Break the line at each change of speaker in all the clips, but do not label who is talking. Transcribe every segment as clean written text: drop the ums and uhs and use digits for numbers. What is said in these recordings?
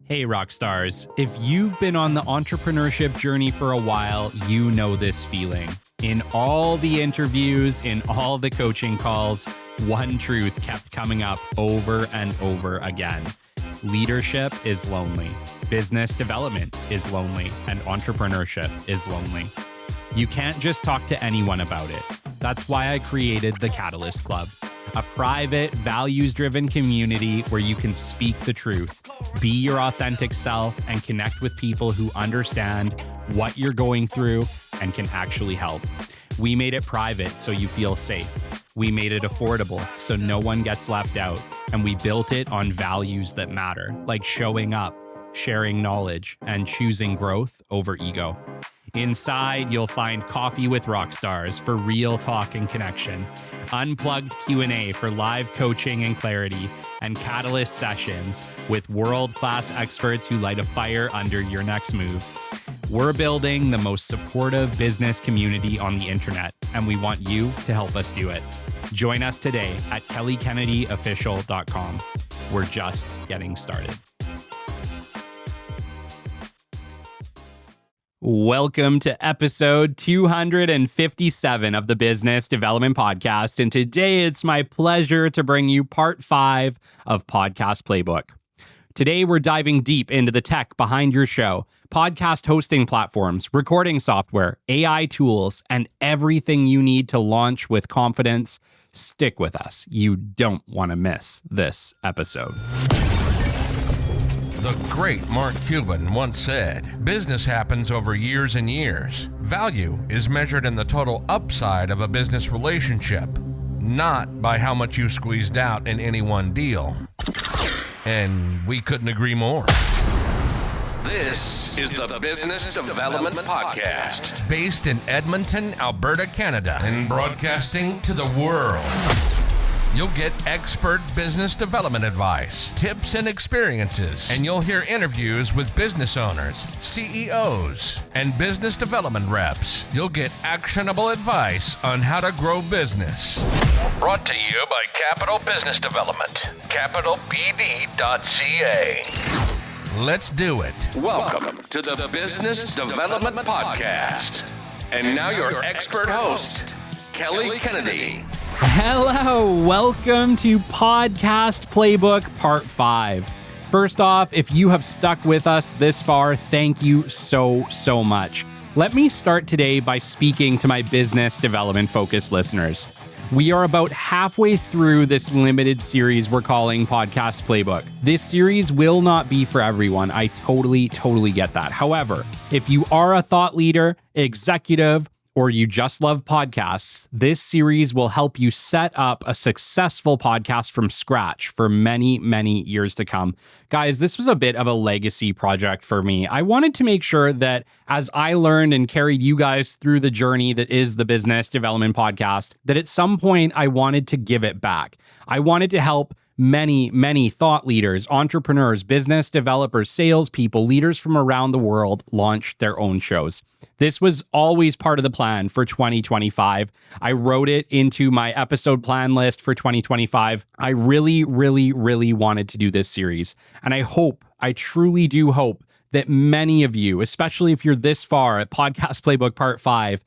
Hey, rock stars. If you've been on the entrepreneurship journey for a while, you know this feeling. In all the interviews, in all the coaching calls, one truth kept coming up over and over again. Leadership is lonely. Business development is lonely. And entrepreneurship is lonely. You can't just talk to anyone about it. That's why I created the Catalyst Club, a private, values-driven community where you can speak the truth, be your authentic self, and connect with people who understand what you're going through and can actually help. We made it private so you feel safe. We made it affordable so no one gets left out. And we built it on values that matter, like showing up, sharing knowledge, and choosing growth over ego. Inside, you'll find coffee with rock stars for real talk and connection, unplugged Q&A for live coaching and clarity, and Catalyst sessions with world-class experts who light a fire under your next move. We're building the most supportive business community on the internet, and we want you to help us do it. Join us today at kellykennedyofficial.com. We're just getting started. Welcome to episode 257 of the Business Development Podcast. And today it's my pleasure to bring you part 5 of Podcast Playbook. Today we're diving deep into the tech behind your show, podcast hosting platforms, recording software, AI tools, and everything you need to launch with confidence. Stick with us. You don't want to miss this episode.
The great Mark Cuban once said, "Business happens over years and years. Value is measured in the total upside of a business relationship, not by how much you squeezed out in any one deal." And we couldn't agree more. This is the Business Development Podcast, based in Edmonton, Alberta, Canada, and broadcasting to the world. You'll get expert business development advice, tips and experiences, and you'll hear interviews with business owners, CEOs, and business development reps. You'll get actionable advice on how to grow business. Brought to you by Capital Business Development, capitalbd.ca. Let's do it. Welcome to the Business Development Podcast. And now your expert host, Kelly Kennedy.
Hello, welcome to Podcast Playbook Part 5. First off, if you have stuck with us this far, thank you so much. Let me start today by speaking to my business development focused listeners. We are about halfway through this limited series we're calling Podcast Playbook. This series will not be for everyone. I totally get that. However, if you are a thought leader, executive, or you just love podcasts, this series will help you set up a successful podcast from scratch for many years to come. Guys, this was a bit of a legacy project for me. I wanted to make sure that as I learned and carried you guys through the journey that is the Business Development Podcast, that at some point I wanted to give it back. I wanted to help many thought leaders, entrepreneurs, business developers, salespeople, leaders from around the world launch their own shows. This was always part of the plan for 2025. I wrote it into my episode plan list for 2025. I really wanted to do this series. And I truly do hope that many of you, especially if you're this far at Podcast Playbook Part 5,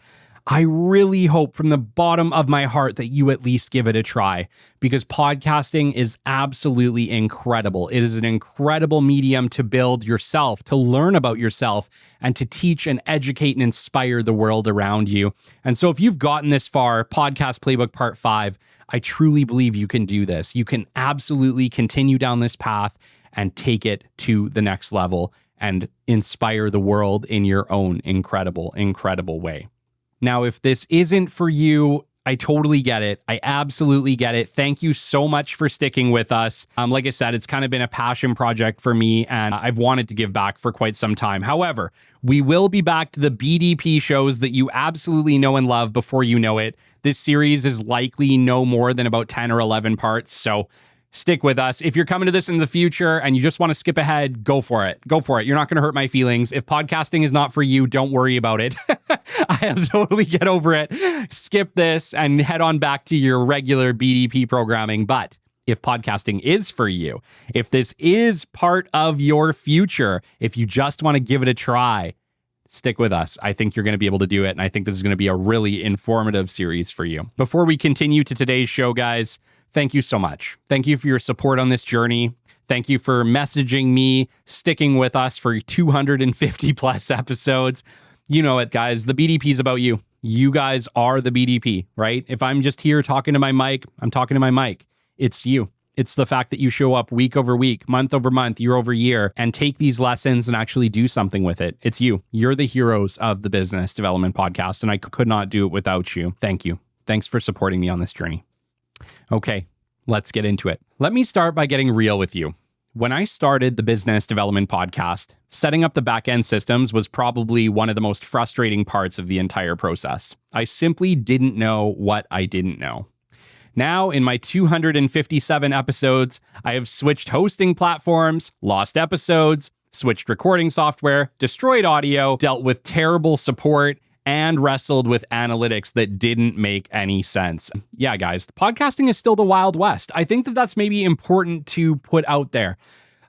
I really hope from the bottom of my heart that you at least give it a try, because podcasting is absolutely incredible. It is an incredible medium to build yourself, to learn about yourself, and to teach and educate and inspire the world around you. And so if you've gotten this far, Podcast Playbook Part 5, I truly believe you can do this. You can absolutely continue down this path and take it to the next level and inspire the world in your own incredible way. Now, if this isn't for you, I totally get it. I absolutely get it. Thank you so much for sticking with us. Like I said, it's kind of been a passion project for me, and I've wanted to give back for quite some time. However, we will be back to the BDP shows that you absolutely know and love before you know it. This series is likely no more than about 10 or 11 parts, so stick with us. If you're coming to this in the future and you just want to skip ahead, go for it. You're not going to hurt my feelings. If podcasting is not for you, don't worry about it. I'll totally get over it. Skip this and head on back to your regular BDP programming. But if podcasting is for you, if this is part of your future, if you just want to give it a try, stick with us. I think you're going to be able to do it. And I think this is going to be a really informative series for you. Before we continue to today's show, guys, thank you so much. Thank you for your support on this journey. Thank you for messaging me, sticking with us for 250 plus episodes. You know it, guys. The BDP is about you. You guys are the BDP, right? If I'm just here talking to my mic, I'm talking to my mic. It's you. It's the fact that you show up week over week, month over month, year over year, and take these lessons and actually do something with it. It's you. You're the heroes of the Business Development Podcast, and I could not do it without you. Thank you. Thanks for supporting me on this journey. Okay, let's get into it. Let me start by getting real with you. When I started the Business Development Podcast, setting up the back-end systems was probably one of the most frustrating parts of the entire process. I simply didn't know what I didn't know. Now, in my 257 episodes, I have switched hosting platforms, lost episodes, switched recording software, destroyed audio, dealt with terrible support, and wrestled with analytics that didn't make any sense. Yeah, guys, podcasting is still the Wild West. I think that that's maybe important to put out there.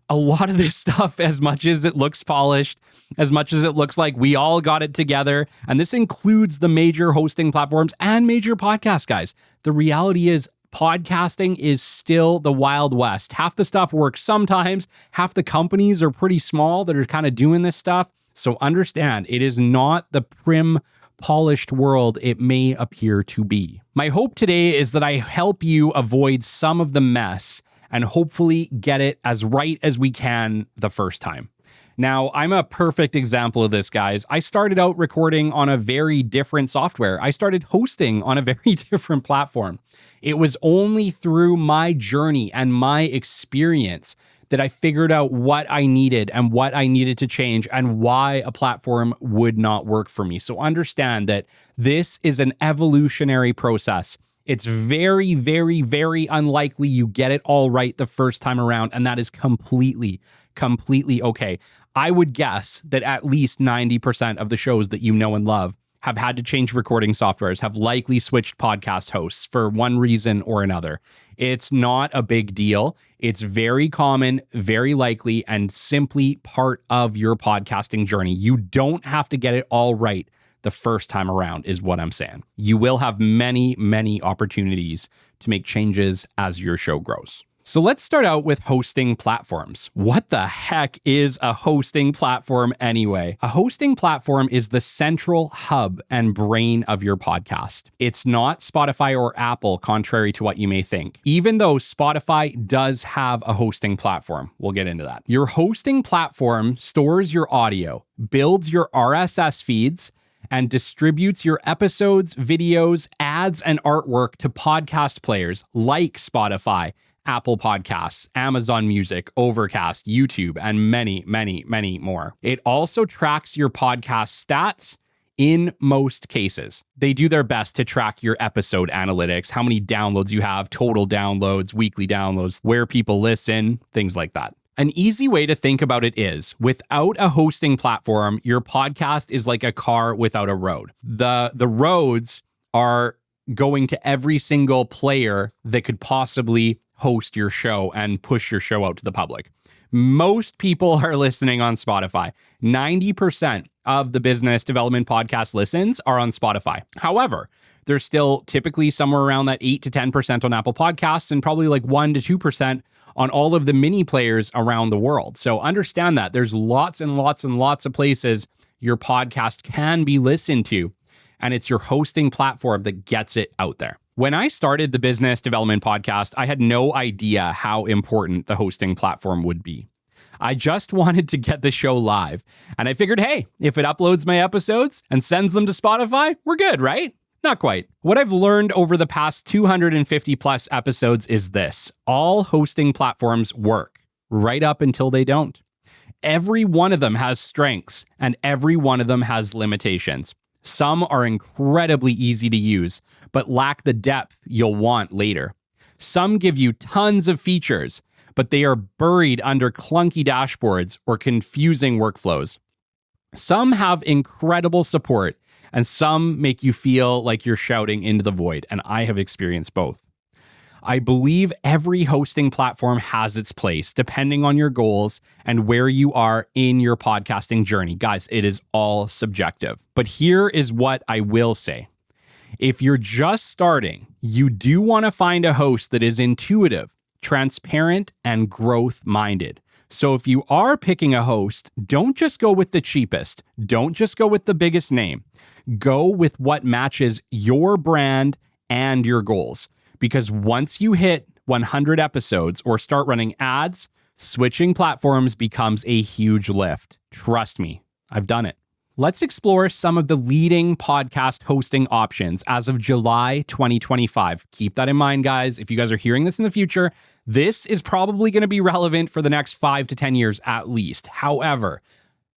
A lot of this stuff, as much as it looks polished, as much as it looks like we all got it together, and this includes the major hosting platforms and major podcast guys, the reality is podcasting is still the Wild West. Half the stuff works sometimes, half the companies are pretty small that are kind of doing this stuff. So understand, it is not the prim, polished world it may appear to be. My hope today is that I help you avoid some of the mess and hopefully get it as right as we can the first time. Now, I'm a perfect example of this, guys. I started out recording on a very different software. I started hosting on a very different platform. It was only through my journey and my experience that I figured out what I needed and what I needed to change and why a platform would not work for me. So understand that this is an evolutionary process. It's very, very, very unlikely you get it all right the first time around, and that is completely okay. I would guess that at least 90% of the shows that you know and love have had to change recording softwares, have likely switched podcast hosts for one reason or another. It's not a big deal. It's very common, very likely, and simply part of your podcasting journey. You don't have to get it all right the first time around, is what I'm saying. You will have many, many opportunities to make changes as your show grows. So let's start out with hosting platforms. What the heck is a hosting platform anyway? A hosting platform is the central hub and brain of your podcast. It's not Spotify or Apple, contrary to what you may think, even though Spotify does have a hosting platform. We'll get into that. Your hosting platform stores your audio, builds your RSS feeds, and distributes your episodes, videos, ads, and artwork to podcast players like Spotify, Apple Podcasts, Amazon Music, Overcast, YouTube, and many, many, many more. It also tracks your podcast stats in most cases. They do their best to track your episode analytics, how many downloads you have, total downloads, weekly downloads, where people listen, things like that. An easy way to think about it is, without a hosting platform, your podcast is like a car without a road. The roads are going to every single player that could possibly host your show and push your show out to the public. Most people are listening on Spotify. 90% of the Business Development Podcast listens are on Spotify. However, there's still typically somewhere around that 8 to 10% on Apple Podcasts and probably like 1 to 2% on all of the mini players around the world. So understand that there's lots and lots and lots of places your podcast can be listened to, and it's your hosting platform that gets it out there. When I started the Business Development Podcast, I had no idea how important the hosting platform would be. I just wanted to get the show live, and I figured, hey, if it uploads my episodes and sends them to Spotify, we're good, right? Not quite. What I've learned over the past 250 plus episodes is this: all hosting platforms work, right up until they don't. Every one of them has strengths, and every one of them has limitations. Some are incredibly easy to use, but lack the depth you'll want later. Some give you tons of features, but they are buried under clunky dashboards or confusing workflows. Some have incredible support, and some make you feel like you're shouting into the void, and I have experienced both. I believe every hosting platform has its place, depending on your goals and where you are in your podcasting journey. Guys, it is all subjective. But here is what I will say. If you're just starting, you do want to find a host that is intuitive, transparent, and growth-minded. So if you are picking a host, don't just go with the cheapest. Don't just go with the biggest name. Go with what matches your brand and your goals. Because once you hit 100 episodes or start running ads, switching platforms becomes a huge lift. Trust me, I've done it. Let's explore some of the leading podcast hosting options as of July 2025. Keep that in mind, guys. If you guys are hearing this in the future, this is probably going to be relevant for the next 5 to 10 years at least. However,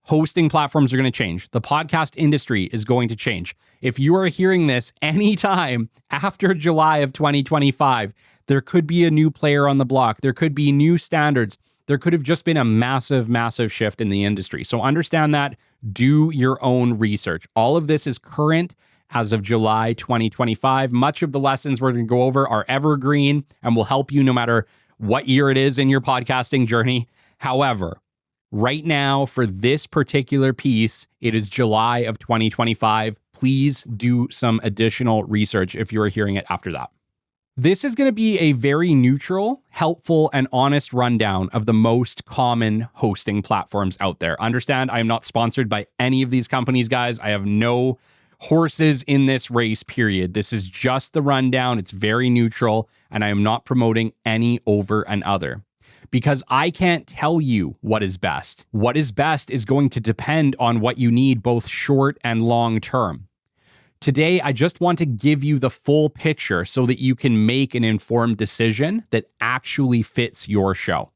hosting platforms are going to change. The podcast industry is going to change. If you are hearing this anytime after July of 2025, there could be a new player on the block. There could be new standards. There could have just been a massive, massive shift in the industry. So understand that. Do your own research. All of this is current as of July 2025. Much of the lessons we're going to go over are evergreen and will help you no matter what year it is in your podcasting journey. However, right now, for this particular piece, it is July of 2025. Please do some additional research if you are hearing it after that. This is going to be a very neutral, helpful, and honest rundown of the most common hosting platforms out there. Understand, I am not sponsored by any of these companies, guys. I have no horses in this race, period. This is just the rundown. It's very neutral, and I am not promoting any over and other. Because I can't tell you what is best. What is best is going to depend on what you need, both short and long term. Today, I just want to give you the full picture so that you can make an informed decision that actually fits your show.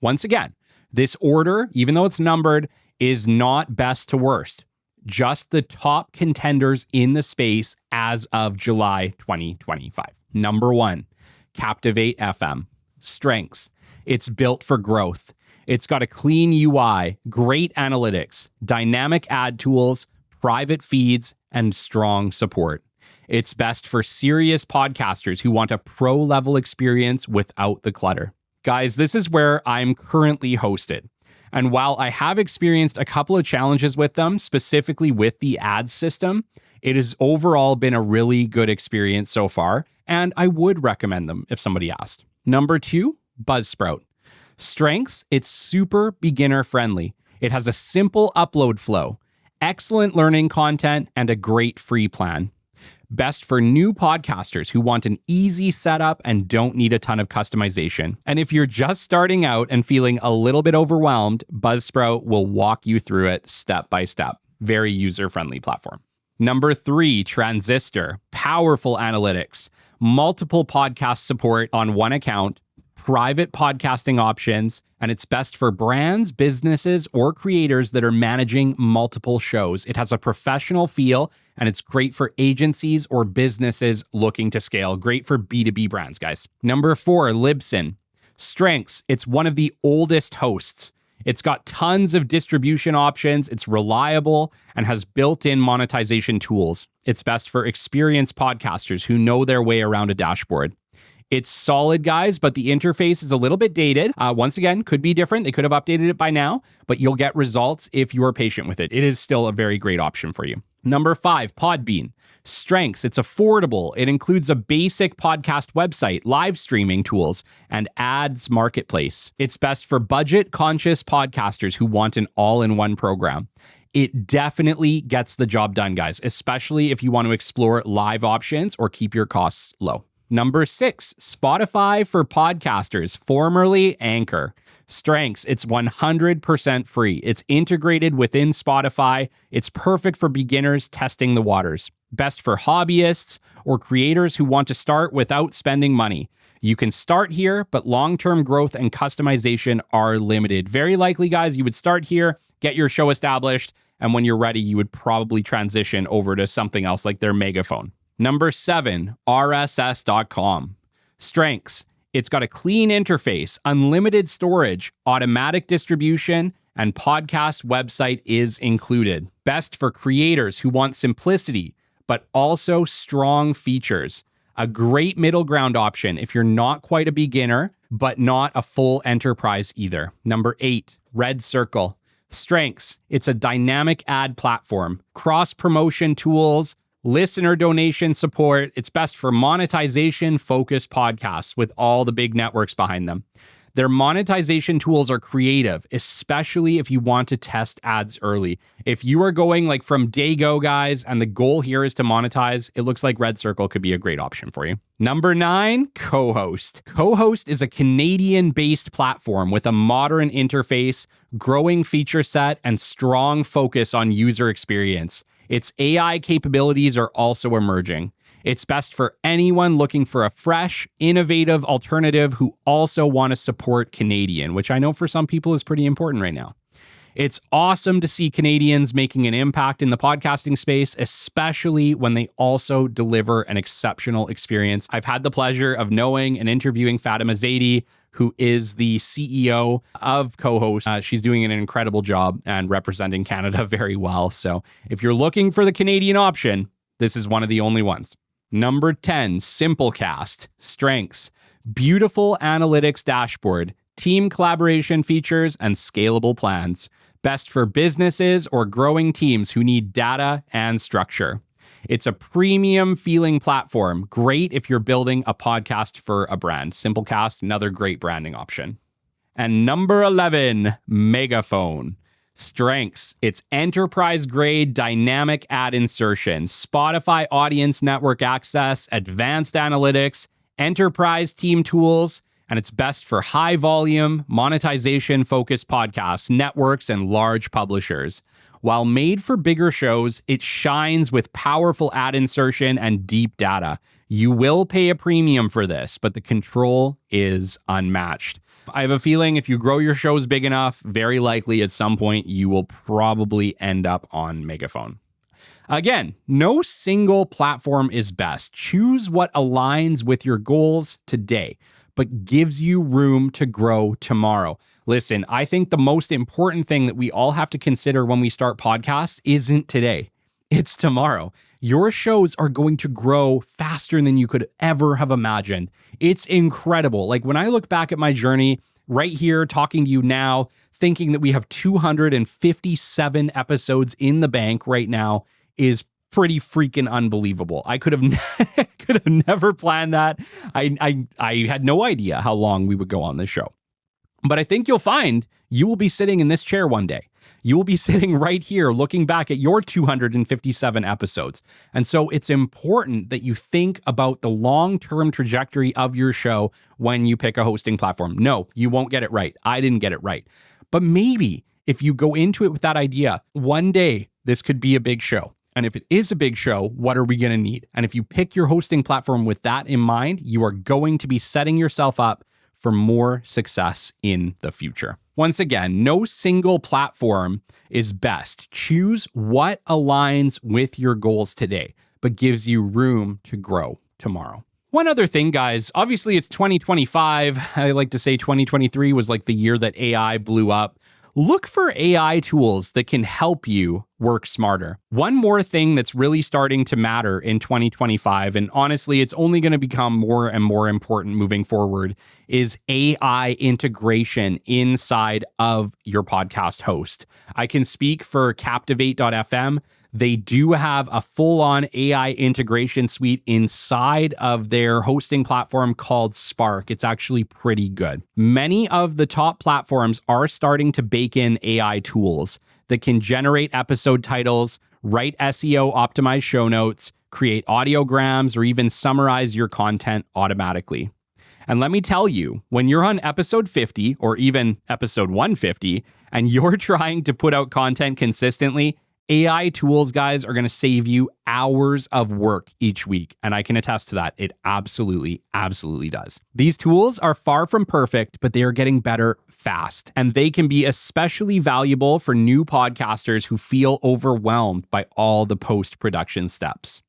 Once again, this order, even though it's numbered, is not best to worst. Just the top contenders in the space as of July 2025. Number 1, Captivate FM. Strengths. It's built for growth. It's got a clean UI, great analytics, dynamic ad tools, private feeds, and strong support. It's best for serious podcasters who want a pro-level experience without the clutter. Guys, this is where I'm currently hosted. And while I have experienced a couple of challenges with them, specifically with the ads system, it has overall been a really good experience so far, and I would recommend them if somebody asked. Number 2, Buzzsprout. Strengths, it's super beginner friendly. It has a simple upload flow, excellent learning content, and a great free plan. Best for new podcasters who want an easy setup and don't need a ton of customization. And if you're just starting out and feeling a little bit overwhelmed, Buzzsprout will walk you through it step by step. Very user-friendly platform. Number 3, Transistor. Powerful analytics, multiple podcast support on one account, private podcasting options, and it's best for brands, businesses, or creators that are managing multiple shows. It has a professional feel, and it's great for agencies or businesses looking to scale. Great for B2B brands, guys. Number 4, Libsyn. Strengths, it's one of the oldest hosts. It's got tons of distribution options, it's reliable, and has built-in monetization tools. It's best for experienced podcasters who know their way around a dashboard. It's solid, guys, but the interface is a little bit dated. Once again, could be different. They could have updated it by now, but you'll get results if you are patient with it. It is still a very great option for you. Number 5, Podbean. Strengths, it's affordable. It includes a basic podcast website, live streaming tools, and ads marketplace. It's best for budget-conscious podcasters who want an all-in-one program. It definitely gets the job done, guys, especially if you want to explore live options or keep your costs low. Number 6, Spotify for podcasters, formerly Anchor. Strengths, it's 100% free. It's integrated within Spotify. It's perfect for beginners testing the waters. Best for hobbyists or creators who want to start without spending money. You can start here, but long-term growth and customization are limited. Very likely, guys, you would start here, get your show established, and when you're ready, you would probably transition over to something else like their Megaphone. Number 7, RSS.com. Strengths, it's got a clean interface, unlimited storage, automatic distribution, and podcast website is included. Best for creators who want simplicity, but also strong features. A great middle ground option if you're not quite a beginner, but not a full enterprise either. Number 8, Red Circle. Strengths. It's a dynamic ad platform, cross-promotion tools, listener donation support. It's best for monetization-focused podcasts with all the big networks behind them. Their monetization tools are creative, especially if you want to test ads early. If you are going like from day go, guys, and the goal here is to monetize, it looks like Red Circle could be a great option for you. Number 9, Co-Host. Co-Host is a Canadian-based platform with a modern interface, growing feature set, and strong focus on user experience. Its AI capabilities are also emerging. It's best for anyone looking for a fresh, innovative alternative who also want to support Canadian, which I know for some people is pretty important right now. It's awesome to see Canadians making an impact in the podcasting space, especially when they also deliver an exceptional experience. I've had the pleasure of knowing and interviewing Fatima Zaidi, who is the CEO of Co-Host. She's doing an incredible job and representing Canada very well. So if you're looking for the Canadian option, this is one of the only ones. Number 10, Simplecast. Strengths. Beautiful analytics dashboard, team collaboration features, and scalable plans. Best for businesses or growing teams who need data and structure. It's a premium feeling platform. Great if you're building a podcast for a brand. Simplecast, another great branding option. And number 11, Megaphone. Strengths. It's enterprise-grade dynamic ad insertion, Spotify audience network access, advanced analytics, enterprise team tools, and it's best for high-volume, monetization-focused podcasts, networks, and large publishers. While made for bigger shows, it shines with powerful ad insertion and deep data. You will pay a premium for this, but the control is unmatched. I have a feeling if you grow your shows big enough, very likely at some point you will probably end up on Megaphone. Again, no single platform is best. Choose what aligns with your goals today, but gives you room to grow tomorrow. Listen, I think the most important thing that we all have to consider when we start podcasts isn't today. It's tomorrow. Your shows are going to grow faster than you could ever have imagined. It's incredible. Like when I look back at my journey right here, talking to you now, thinking that we have 257 episodes in the bank right now is pretty freaking unbelievable. I could have never planned that. I had no idea how long we would go on this show. But I think you'll find you will be sitting in this chair one day. You will be sitting right here looking back at your 257 episodes. And so it's important that you think about the long-term trajectory of your show when you pick a hosting platform. No, you won't get it right. I didn't get it right. But maybe if you go into it with that idea, one day this could be a big show. And if it is a big show, what are we going to need? And if you pick your hosting platform with that in mind, you are going to be setting yourself up for more success in the future. Once again, no single platform is best. Choose what aligns with your goals today, but gives you room to grow tomorrow. One other thing, guys, obviously it's 2025. I like to say 2023 was like the year that AI blew up. Look for AI tools that can help you work smarter. One more thing that's really starting to matter in 2025, and honestly, it's only going to become more and more important moving forward, is AI integration inside of your podcast host. I can speak for Captivate.fm. They do have a full-on AI integration suite inside of their hosting platform called Spark. It's actually pretty good. Many of the top platforms are starting to bake in AI tools that can generate episode titles, write SEO optimized show notes, create audiograms, or even summarize your content automatically. And let me tell you, when you're on episode 50 or even episode 150 and you're trying to put out content consistently, AI tools, guys, are going to save you hours of work each week. And I can attest to that. It absolutely, absolutely does. These tools are far from perfect, but they are getting better fast. And they can be especially valuable for new podcasters who feel overwhelmed by all the post-production steps.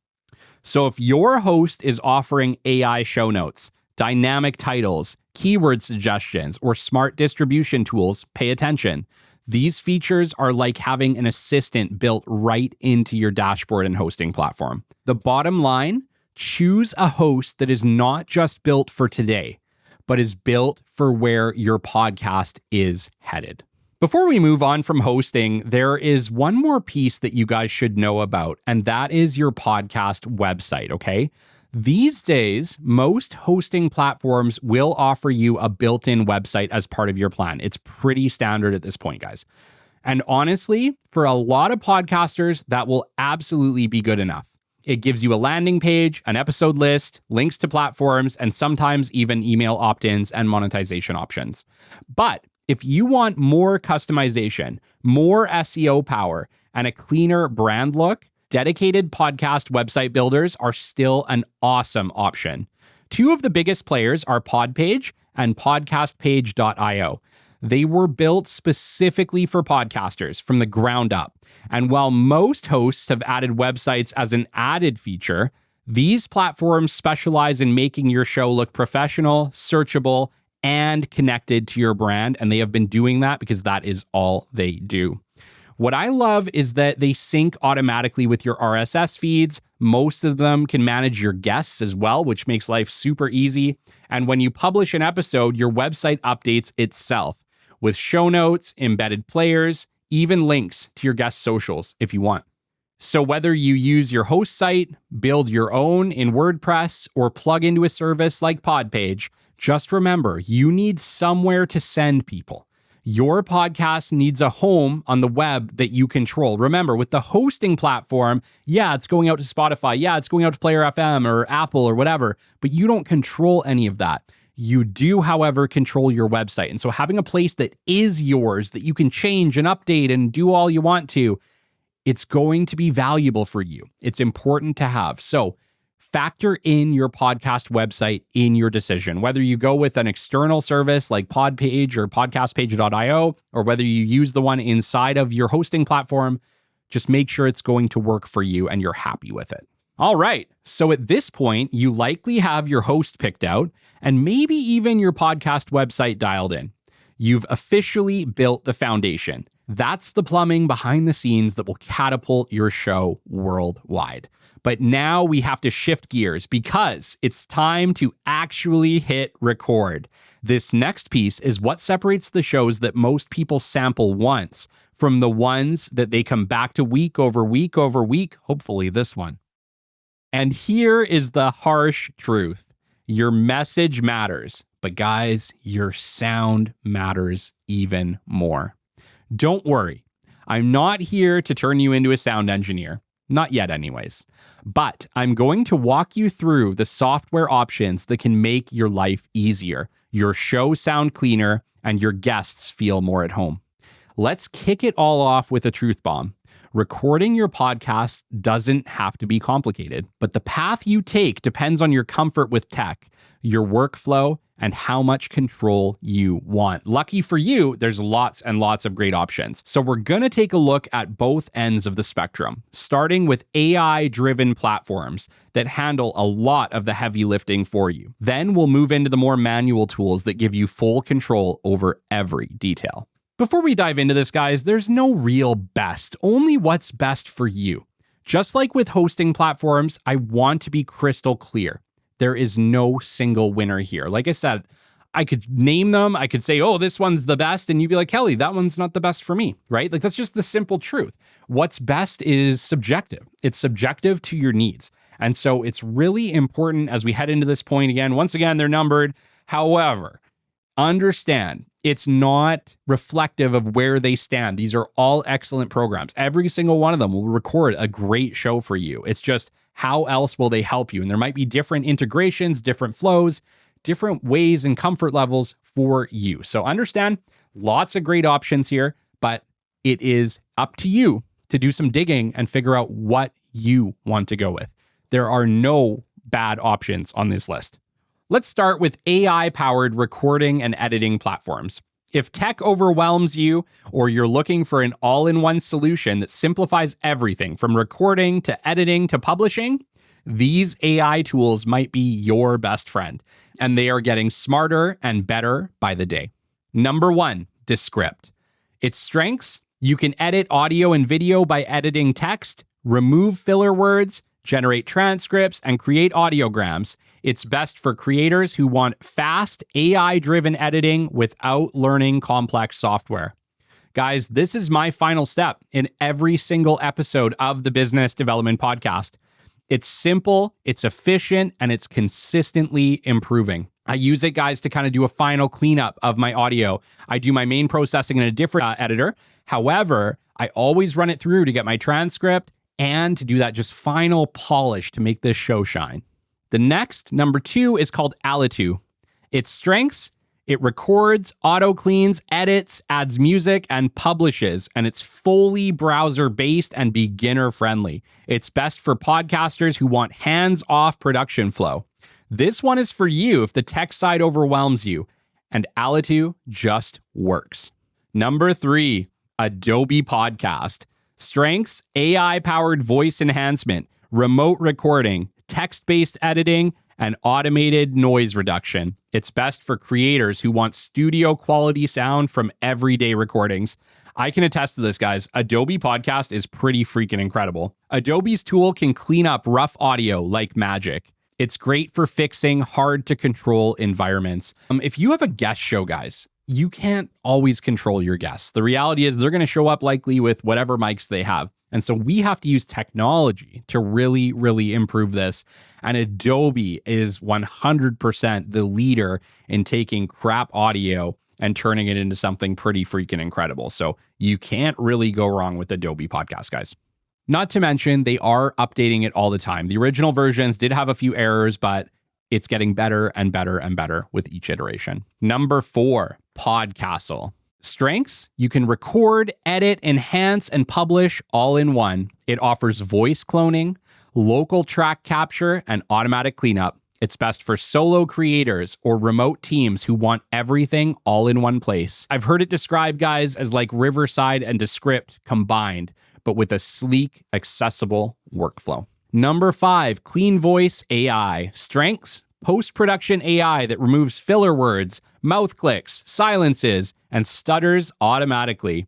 So if your host is offering AI show notes, dynamic titles, keyword suggestions, or smart distribution tools, pay attention. These features are like having an assistant built right into your dashboard and hosting platform. The bottom line, Choose a host that is not just built for today, but is built for where your podcast is headed. Before we move on from hosting, there is one more piece that you guys should know about, and that is your podcast website, okay? These days, most hosting platforms will offer you a built-in website as part of your plan. It's pretty standard at this point, guys. And honestly, for a lot of podcasters, that will absolutely be good enough. It gives you a landing page, an episode list, links to platforms, and sometimes even email opt-ins and monetization options. But if you want more customization, more SEO power, and a cleaner brand look, dedicated podcast website builders are still an awesome option. Two of the biggest players are Podpage and podcastpage.io. They were built specifically for podcasters from the ground up. And while most hosts have added websites as an added feature, these platforms specialize in making your show look professional, searchable, and connected to your brand. And they have been doing that because that is all they do. What I love is that they sync automatically with your RSS feeds. Most of them can manage your guests as well, which makes life super easy. And when you publish an episode, your website updates itself with show notes, embedded players, even links to your guest socials if you want. So whether you use your host site, build your own in WordPress, or plug into a service like Podpage, just remember, you need somewhere to send people. Your podcast needs a home on the web that you control. Remember, with the hosting platform, yeah, it's going out to Spotify. Yeah, it's going out to Player FM or Apple or whatever, but you don't control any of that. You do, however, control your website. And so having a place that is yours, that you can change and update and do all you want to, it's going to be valuable for you. It's important to have. So factor in your podcast website in your decision, whether you go with an external service like Podpage or podcastpage.io, or whether you use the one inside of your hosting platform, just make sure it's going to work for you and you're happy with it. All right, so at this point, you likely have your host picked out and maybe even your podcast website dialed in. You've officially built the foundation. That's the plumbing behind the scenes that will catapult your show worldwide. But now we have to shift gears because it's time to actually hit record. This next piece is what separates the shows that most people sample once from the ones that they come back to week over week over week, hopefully this one. And here is the harsh truth. Your message matters, but guys, your sound matters even more. Don't worry, I'm not here to turn you into a sound engineer. Not yet anyways. But I'm going to walk you through the software options that can make your life easier, your show sound cleaner, and your guests feel more at home. Let's kick it all off with a truth bomb. Recording your podcast doesn't have to be complicated, but the path you take depends on your comfort with tech, your workflow, and how much control you want. Lucky for you, there's lots and lots of great options. So we're going to take a look at both ends of the spectrum, starting with AI-driven platforms that handle a lot of the heavy lifting for you. Then we'll move into the more manual tools that give you full control over every detail. Before we dive into this, guys, there's no real best, only what's best for you. Just like with hosting platforms, I want to be crystal clear. There is no single winner here. Like I said, I could name them. I could say, oh, this one's the best. And you'd be like, Kelly, that one's not the best for me, right? Like, that's just the simple truth. What's best is subjective. It's subjective to your needs. And so it's really important as we head into this point again. Once again, they're numbered. However, understand it's not reflective of where they stand. These are all excellent programs. Every single one of them will record a great show for you. It's just how else will they help you? And there might be different integrations, different flows, different ways and comfort levels for you. So understand lots of great options here, but it is up to you to do some digging and figure out what you want to go with. There are no bad options on this list. Let's start with AI-powered recording and editing platforms. If tech overwhelms you, or you're looking for an all-in-one solution that simplifies everything from recording to editing to publishing, these AI tools might be your best friend, and they are getting smarter and better by the day. Number 1, Descript. Its strengths: you can edit audio and video by editing text, remove filler words, generate transcripts, and create audiograms. It's best for creators who want fast, AI-driven editing without learning complex software. Guys, this is my final step in every single episode of the Business Development Podcast. It's simple, it's efficient, and it's consistently improving. I use it, guys, to kind of do a final cleanup of my audio. I do my main processing in a different editor. However, I always run it through to get my transcript and to do that just final polish to make this show shine. The next, number 2, is called Alitu. Its strengths: it records, auto-cleans, edits, adds music, and publishes, and it's fully browser-based and beginner-friendly. It's best for podcasters who want hands-off production flow. This one is for you if the tech side overwhelms you, and Alitu just works. Number 3, Adobe Podcast. Strengths: AI-powered voice enhancement, remote recording, text-based editing, and automated noise reduction. It's best for creators who want studio quality sound from everyday recordings. I can attest to this, guys. Adobe Podcast is pretty freaking incredible. Adobe's tool can clean up rough audio like magic. It's great for fixing hard to control environments. If you have a guest show, guys, you can't always control your guests. The reality is they're going to show up likely with whatever mics they have. And so we have to use technology to really, really improve this. And Adobe is 100% the leader in taking crap audio and turning it into something pretty freaking incredible. So you can't really go wrong with Adobe Podcast, guys. Not to mention, they are updating it all the time. The original versions did have a few errors, but it's getting better and better and better with each iteration. Number 4, Podcastle. Strengths: you can record, edit, enhance, and publish all in one. It offers voice cloning, local track capture, and automatic cleanup. It's best for solo creators or remote teams who want everything all in one place. I've heard it described, guys, as like Riverside and Descript combined, but with a sleek, accessible workflow. Number 5, Clean Voice AI. Strengths: post-production AI that removes filler words, mouth clicks, silences, and stutters automatically.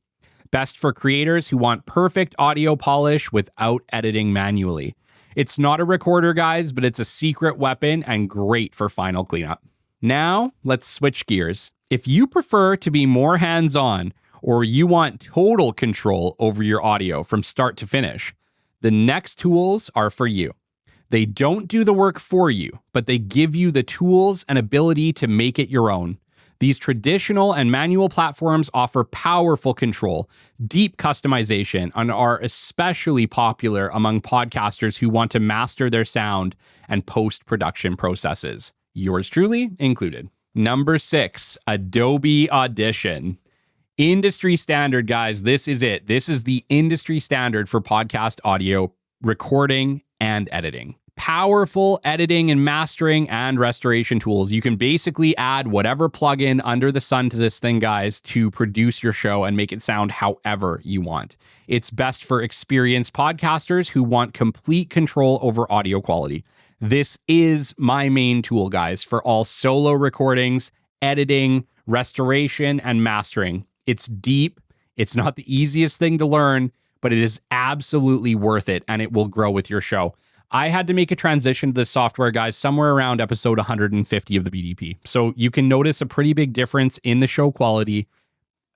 Best for creators who want perfect audio polish without editing manually. It's not a recorder, guys, but it's a secret weapon and great for final cleanup. Now, let's switch gears. If you prefer to be more hands-on or you want total control over your audio from start to finish, the next tools are for you. They don't do the work for you, but they give you the tools and ability to make it your own. These traditional and manual platforms offer powerful control, deep customization, and are especially popular among podcasters who want to master their sound and post-production processes. Yours truly included. Number 6, Adobe Audition. Industry standard, guys. This is it. This is the industry standard for podcast audio recording and editing. Powerful editing and mastering and restoration tools. You can basically add whatever plugin under the sun to this thing, guys, to produce your show and make it sound however you want. It's best for experienced podcasters who want complete control over audio quality. This is my main tool, guys, for all solo recordings, editing, restoration, and mastering. It's deep. It's not the easiest thing to learn, but it is absolutely worth it, and it will grow with your show. I had to make a transition to this software, guys, somewhere around episode 150 of the BDP. So you can notice a pretty big difference in the show quality,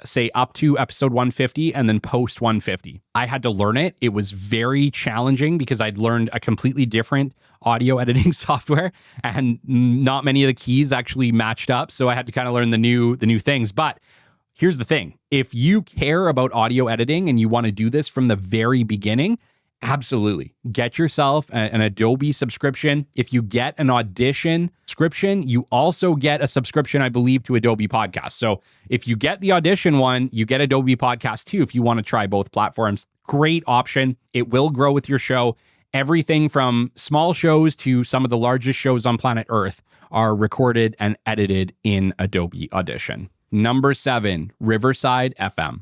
say up to episode 150 and then post 150. I had to learn it. It was very challenging because I'd learned a completely different audio editing software and not many of the keys actually matched up. So I had to kind of learn the new things. But here's the thing. If you care about audio editing and you want to do this from the very beginning, absolutely. Get yourself an Adobe subscription. If you get an Audition subscription, you also get a subscription, I believe, to Adobe Podcast. So if you get the Audition one, you get Adobe Podcast too if you want to try both platforms. Great option. It will grow with your show. Everything from small shows to some of the largest shows on planet Earth are recorded and edited in Adobe Audition. Number 7, Riverside FM.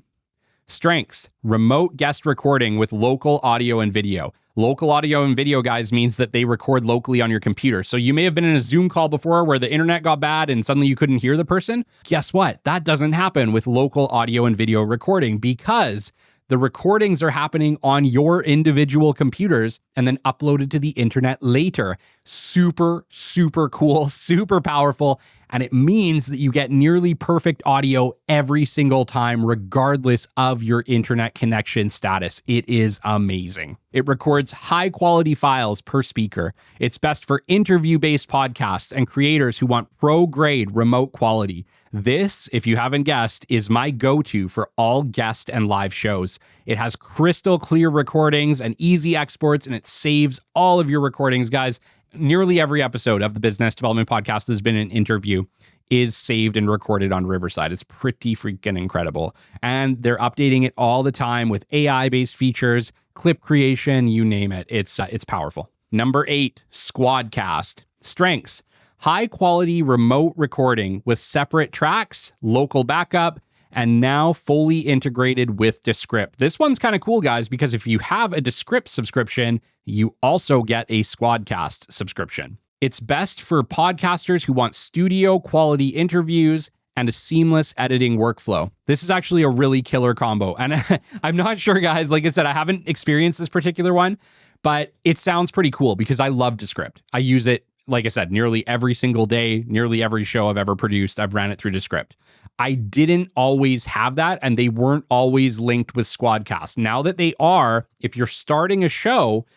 Strengths: remote guest recording with local audio and video. Local audio and video, guys, means that they record locally on your computer. So you may have been in a Zoom call before where the internet got bad and suddenly you couldn't hear the person. Guess what? That doesn't happen with local audio and video recording because The recordings are happening on your individual computers and then uploaded to the internet later. Super, super cool, super powerful. And it means that you get nearly perfect audio every single time, regardless of your internet connection status. It is amazing. It records high quality files per speaker. It's best for interview-based podcasts and creators who want pro-grade remote quality. This, if you haven't guessed, is my go-to for all guest and live shows. It has crystal clear recordings and easy exports, and it saves all of your recordings, guys. Nearly every episode of the Business Development Podcast that's been an interview is saved and recorded on Riverside. It's pretty freaking incredible. And they're updating it all the time with AI-based features, clip creation, you name it. It's powerful. Number 8, Squadcast. Strengths: high quality remote recording with separate tracks, local backup, and now fully integrated with Descript. This one's kind of cool, guys, because if you have a Descript subscription, you also get a Squadcast subscription. It's best for podcasters who want studio quality interviews and a seamless editing workflow. This is actually a really killer combo. And I'm not sure, guys, like I said, I haven't experienced this particular one, but it sounds pretty cool because I love Descript. I use it, like I said, nearly every single day, nearly every show I've ever produced, I've ran it through Descript. I didn't always have that, and they weren't always linked with Squadcast. Now that they are, if you're starting a show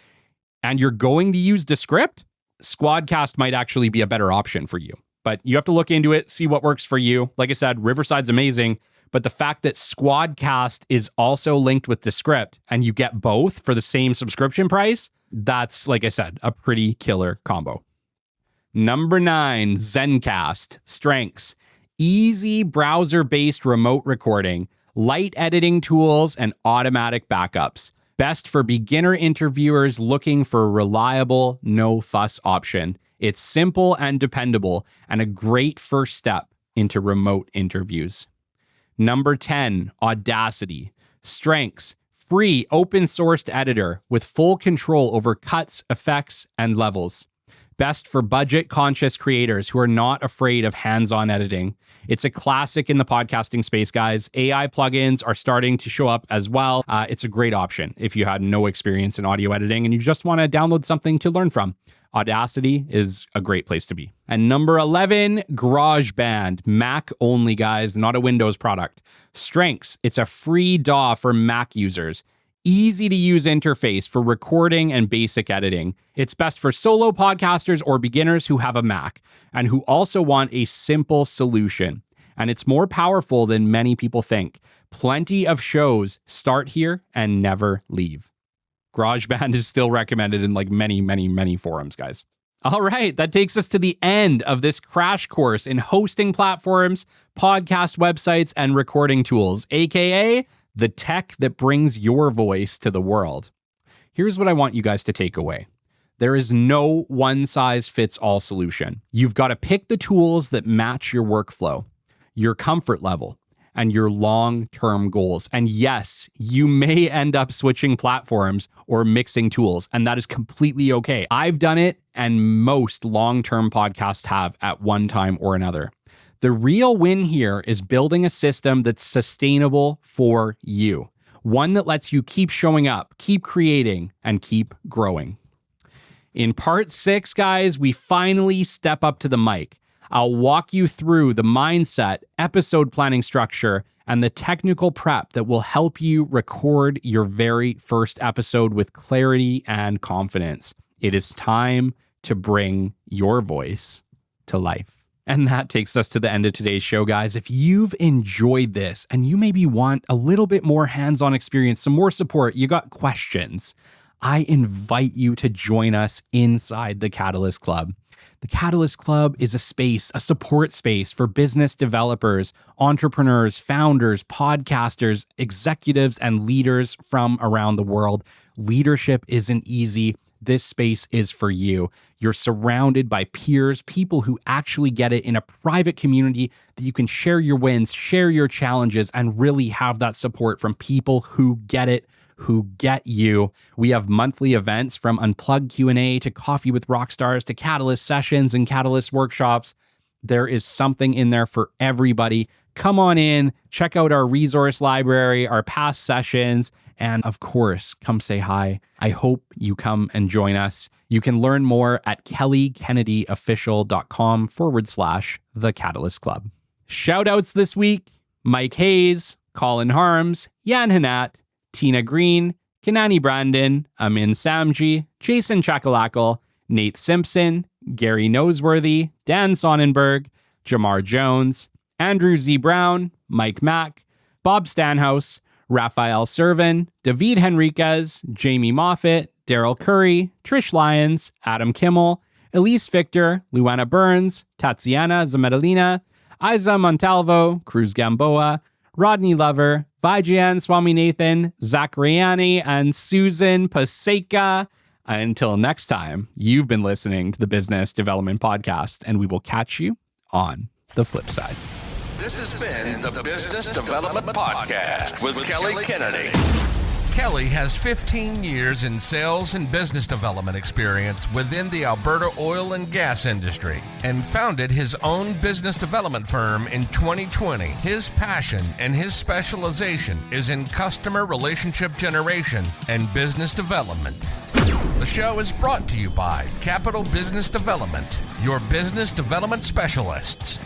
and you're going to use Descript, Squadcast might actually be a better option for you. But you have to look into it, see what works for you. Like I said, Riverside's amazing, but the fact that Squadcast is also linked with Descript and you get both for the same subscription price, that's, like I said, a pretty killer combo. Number 9, Zencast. Strengths: easy browser-based remote recording, light editing tools, and automatic backups. Best for beginner interviewers looking for a reliable, no-fuss option. It's simple and dependable, and a great first step into remote interviews. Number 10, Audacity. Strengths: free open-sourced editor with full control over cuts, effects, and levels. Best for budget-conscious creators who are not afraid of hands-on editing. It's a classic in the podcasting space, guys. AI plugins are starting to show up as well. It's a great option if you had no experience in audio editing and you just want to download something to learn from. Audacity is a great place to be. And number 11, GarageBand. Mac only, guys, not a Windows product. Strengths: it's a free DAW for Mac users. Easy to use interface for recording and basic editing. It's best for solo podcasters or beginners who have a Mac and who also want a simple solution. And it's more powerful than many people think. Plenty of shows start here and never leave. GarageBand is still recommended in like many forums, guys. All right, that takes us to the end of this crash course in hosting platforms, podcast websites, and recording tools, aka the tech that brings your voice to the world. Here's what I want you guys to take away. There is no one-size-fits-all solution. You've got to pick the tools that match your workflow, your comfort level, and your long-term goals. And yes, you may end up switching platforms or mixing tools, and that is completely okay. I've done it, and most long-term podcasts have at one time or another. The real win here is building a system that's sustainable for you, one that lets you keep showing up, keep creating, and keep growing. In part 6, guys, we finally step up to the mic. I'll walk you through the mindset, episode planning structure, and the technical prep that will help you record your very first episode with clarity and confidence. It is time to bring your voice to life. And that takes us to the end of today's show, guys. If you've enjoyed this and you maybe want a little bit more hands-on experience, some more support, you got questions, I invite you to join us inside the Catalyst Club. The Catalyst Club is a space, a support space for business developers, entrepreneurs, founders, podcasters, executives, and leaders from around the world. Leadership isn't easy. This space is for you. You're surrounded by peers, people who actually get it, in a private community that you can share your wins, share your challenges, and really have that support from people who get it, who get you. We have monthly events from Unplugged Q&A to Coffee with Rockstars to Catalyst sessions and Catalyst workshops. There is something in there for everybody. Come on in, check out our resource library, our past sessions, and of course, come say hi. I hope you come and join us. You can learn more at kellykennedyofficial.com/The Catalyst Club. Shout outs this week: Mike Hayes, Colin Harms, Jan Hanat, Tina Green, Kanani Brandon, Amin Samji, Jason Chakalakal, Nate Simpson, Gary Noseworthy, Dan Sonnenberg, Jamar Jones, Andrew Z. Brown, Mike Mack, Bob Stanhouse, Raphael Servin, David Henriquez, Jamie Moffat, Daryl Curry, Trish Lyons, Adam Kimmel, Elise Victor, Luana Burns, Tatiana Zametalina, Isa Montalvo, Cruz Gamboa, Rodney Lover, Vijayan Swaminathan, Zach Rayani, and Susan Paseka. Until next time, you've been listening to the Business Development Podcast, and we will catch you on the flip side.
This has been the Business Development Podcast with Kelly Kennedy. Kelly has 15 years in sales and business development experience within the Alberta oil and gas industry and founded his own business development firm in 2020. His passion and his specialization is in customer relationship generation and business development. The show is brought to you by Capital Business Development, your business development specialists.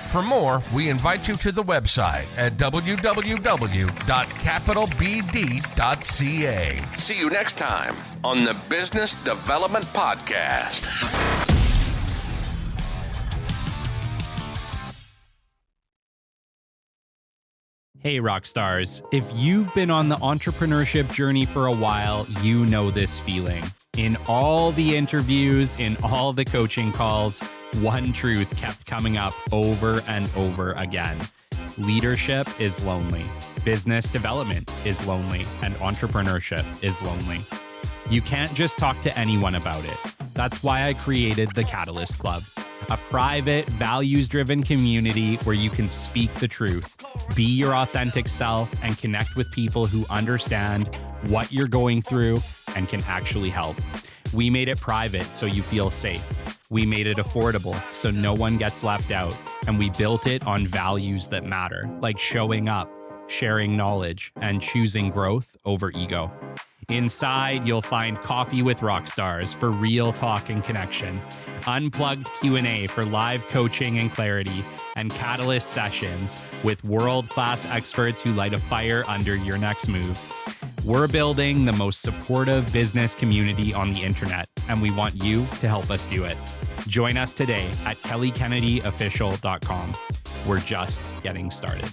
For more, we invite you to the website at www.capitalbd.ca. See you next time on the Business Development Podcast.
Hey, rock stars. If you've been on the entrepreneurship journey for a while, you know this feeling. In all the interviews, in all the coaching calls, one truth kept coming up over and over again. Leadership is lonely. Business development is lonely. And entrepreneurship is lonely. You can't just talk to anyone about it. That's why I created the Catalyst Club, a private, values-driven community where you can speak the truth, be your authentic self, and connect with people who understand what you're going through and can actually help. We made it private so you feel safe. We made it affordable so no one gets left out. And we built it on values that matter, like showing up, sharing knowledge, and choosing growth over ego. Inside, you'll find coffee with rock stars for real talk and connection, unplugged Q&A for live coaching and clarity, and Catalyst sessions with world-class experts who light a fire under your next move. We're building the most supportive business community on the internet, and we want you to help us do it. Join us today at kellykennedyofficial.com. We're just getting started.